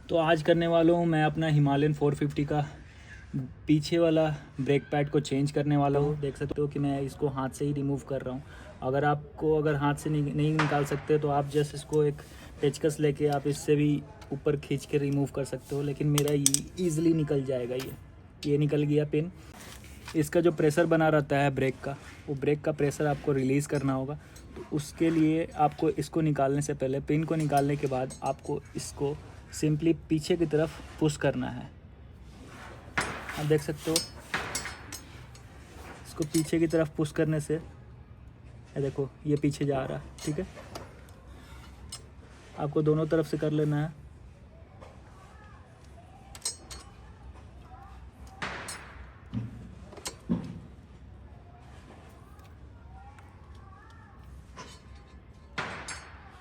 तो आज करने वाला हूँ मैं अपना हिमालयन 450 का पीछे वाला ब्रेक पैड को चेंज करने वाला हूँ। देख सकते हो कि मैं इसको हाथ से ही रिमूव कर रहा हूँ। अगर हाथ से नहीं निकाल सकते तो आप जस्ट इसको एक पेचकस लेके आप इससे भी ऊपर खींच के रिमूव कर सकते हो, लेकिन मेरा ईज़िली निकल जाएगा। ये निकल गया पिन। इसका जो प्रेशर बना रहता है ब्रेक का, वो ब्रेक का प्रेशर आपको रिलीज़ करना होगा। तो उसके लिए आपको इसको निकालने से पहले, पिन को निकालने के बाद आपको इसको सिंपली पीछे की तरफ पुश करना है। आप देख सकते हो इसको पीछे की तरफ पुश करने से ये देखो ये पीछे जा रहा है। ठीक है, आपको दोनों तरफ से कर लेना है।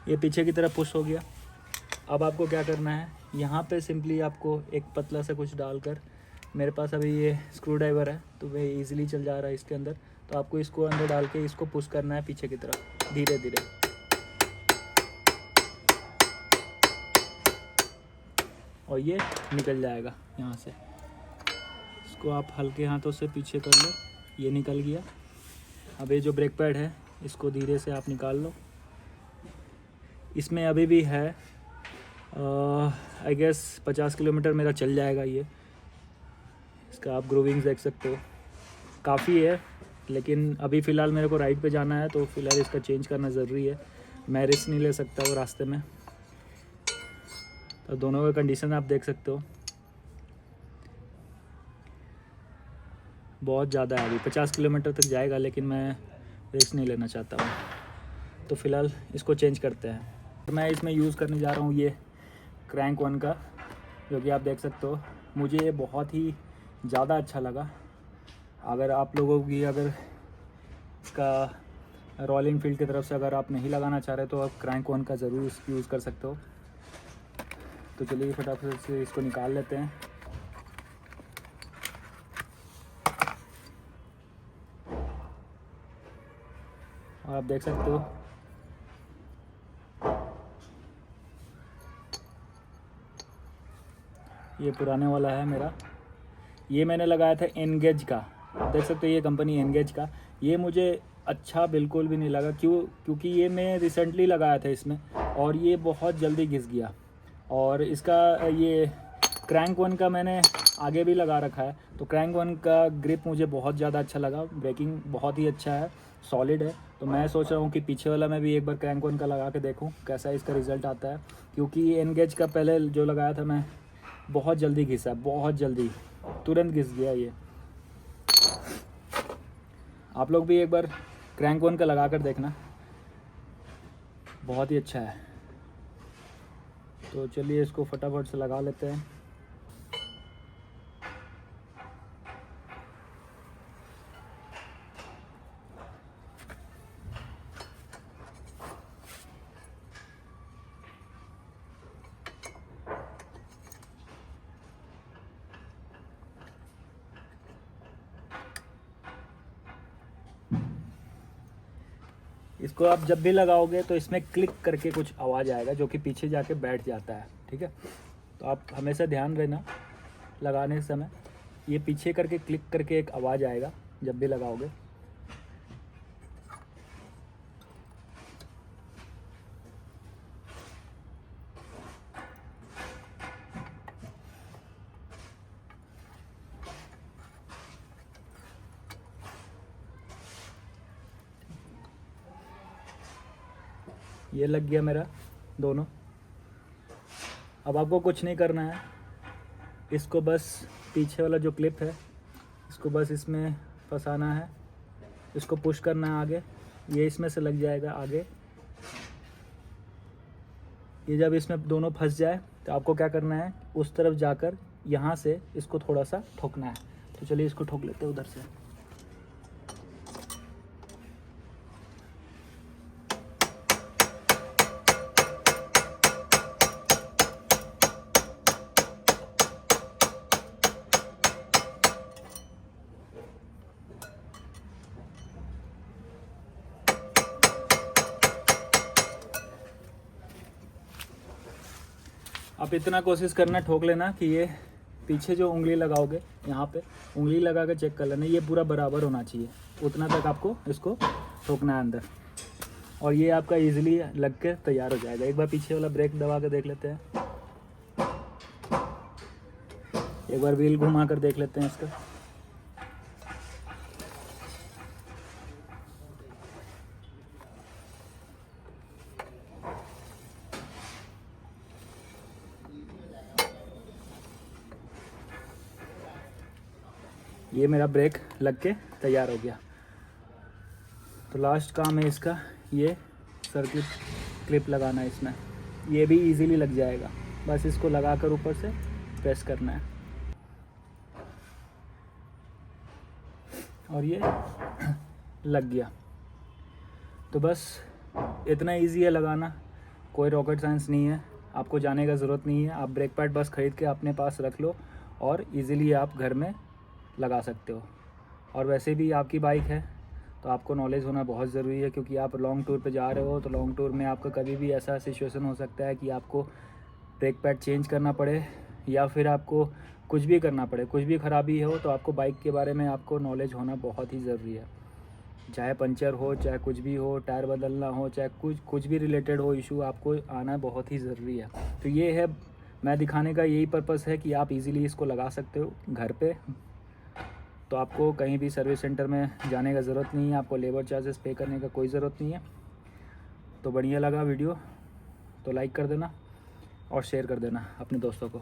ये पीछे की तरफ पुश हो गया। अब आपको क्या करना है, यहाँ पे सिंपली आपको एक पतला सा कुछ डालकर, मेरे पास अभी ये स्क्रू ड्राइवर है तो वह इजीली चल जा रहा है इसके अंदर, तो आपको इसको अंदर डाल के इसको पुश करना है पीछे की तरफ धीरे धीरे। और ये निकल जाएगा यहाँ से। इसको आप हल्के हाथों से पीछे कर लो, ये निकल गया। अब ये जो ब्रेक पैड है इसको धीरे से आप निकाल लो। इसमें अभी भी है आई गेस 50 किलोमीटर मेरा चल जाएगा ये। इसका आप ग्रूविंग्स देख सकते हो, काफ़ी है, लेकिन अभी फ़िलहाल मेरे को राइड पे जाना है तो फ़िलहाल इसका चेंज करना ज़रूरी है। मैं रिस्क नहीं ले सकता वो रास्ते में। तो दोनों का कंडीशन आप देख सकते हो, बहुत ज़्यादा है। अभी 50 किलोमीटर तक जाएगा, लेकिन मैं रिस्क नहीं लेना चाहता हूँ, तो फ़िलहाल इसको चेंज करते हैं। मैं इसमें यूज़ करने जा रहा हूँ ये क्रैंक वन का, जो कि आप देख सकते हो। मुझे ये बहुत ही ज़्यादा अच्छा लगा। अगर आप लोगों की अगर इसका रॉयल एनफील्ड की तरफ से अगर आप नहीं लगाना चाह रहे तो आप क्रैंक वन का ज़रूर यूज़ कर सकते हो। तो चलिए फटाफट से इसको निकाल लेते हैं। और आप देख सकते हो ये पुराने वाला है मेरा। ये मैंने लगाया था एनगेज का, आप देख सकते हो ये कंपनी एनगेज का। ये मुझे अच्छा बिल्कुल भी नहीं लगा, क्योंकि ये मैं रिसेंटली लगाया था इसमें और ये बहुत जल्दी घिस गया। और इसका ये क्रैंक वन का मैंने आगे भी लगा रखा है, तो क्रैंक वन का ग्रिप मुझे बहुत ज़्यादा अच्छा लगा। ब्रेकिंग बहुत ही अच्छा है, सॉलिड है। तो मैं सोच रहा हूँ कि पीछे वाला मैं भी एक बार क्रैंक वन का लगा के देखूँ कैसा इसका रिज़ल्ट आता है, क्योंकि एनगेज का पहले जो लगाया था मैं, बहुत जल्दी घिसा, बहुत जल्दी, तुरंत घिस गया ये। आप लोग भी एक बार क्रैंक वन का लगा कर देखना, बहुत ही अच्छा है। तो चलिए इसको फटाफट से लगा लेते हैं। इसको आप जब भी लगाओगे तो इसमें क्लिक करके कुछ आवाज़ आएगा जो कि पीछे जाके बैठ जाता है। ठीक है, तो आप हमेशा ध्यान रहना लगाने समय, ये पीछे करके क्लिक करके एक आवाज़ आएगा जब भी लगाओगे। ये लग गया मेरा दोनों। अब आपको कुछ नहीं करना है, इसको बस पीछे वाला जो क्लिप है इसको बस इसमें फंसाना है, इसको पुश करना है आगे, ये इसमें से लग जाएगा आगे। ये जब इसमें दोनों फंस जाए तो आपको क्या करना है, उस तरफ जाकर यहाँ से इसको थोड़ा सा ठोकना है। तो चलिए इसको ठोक लेते हैं उधर से। आप इतना कोशिश करना ठोक लेना कि ये पीछे जो उंगली लगाओगे यहाँ पे उंगली लगा कर चेक कर लेना, ये पूरा बराबर होना चाहिए, उतना तक आपको इसको ठोकना है अंदर, और ये आपका इजीली लग के तैयार हो जाएगा। एक बार पीछे वाला ब्रेक दबा के देख लेते हैं, एक बार व्हील घुमा कर देख लेते हैं इसका। ये मेरा ब्रेक लग के तैयार हो गया। तो लास्ट काम है इसका, ये सर्किट क्लिप लगाना है इसमें, ये भी इजीली लग जाएगा, बस इसको लगाकर ऊपर से प्रेस करना है और ये लग गया। तो बस इतना इजी है लगाना, कोई रॉकेट साइंस नहीं है, आपको जाने का ज़रूरत नहीं है। आप ब्रेक पैड बस ख़रीद के अपने पास रख लो और इजीली आप घर में लगा सकते हो। और वैसे भी आपकी बाइक है तो आपको नॉलेज होना बहुत ज़रूरी है, क्योंकि आप लॉन्ग टूर पे जा रहे हो, तो लॉन्ग टूर में आपका कभी भी ऐसा सिचुएशन हो सकता है कि आपको ब्रेक पैड चेंज करना पड़े या फिर आपको कुछ भी करना पड़े, कुछ भी ख़राबी हो, तो आपको बाइक के बारे में आपको नॉलेज होना बहुत ही ज़रूरी है। चाहे पंचर हो, चाहे कुछ भी हो, टायर बदलना हो, चाहे कुछ भी रिलेटेड हो इशू, आपको आना बहुत ही ज़रूरी है। तो ये है, मैं दिखाने का यही पर्पस है कि आप इजीली इसको लगा सकते हो घर पे। तो आपको कहीं भी सर्विस सेंटर में जाने का ज़रूरत नहीं है, आपको लेबर चार्जेस पे करने का कोई ज़रूरत नहीं है। तो बढ़िया लगा वीडियो तो लाइक कर देना और शेयर कर देना अपने दोस्तों को।